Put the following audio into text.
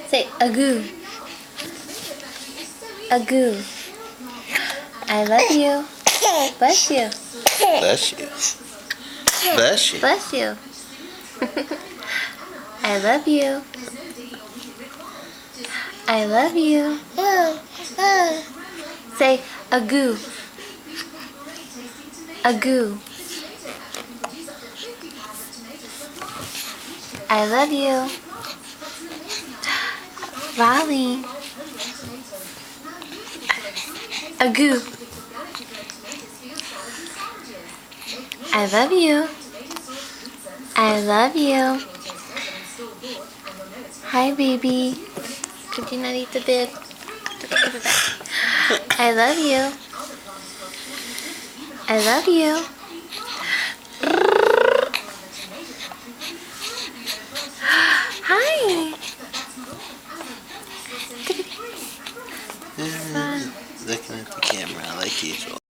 Say agoo. Agoo. I love you. Bless you. Bless you. Bless you. Bless you. I love you. I love you. Say agoo. Agoo. I love you. Raleigh. Agoo. I love you. I love you. Hi, baby. Could you not eat the bib? I love you. I love you. Hi. Looking at the camera, I like you.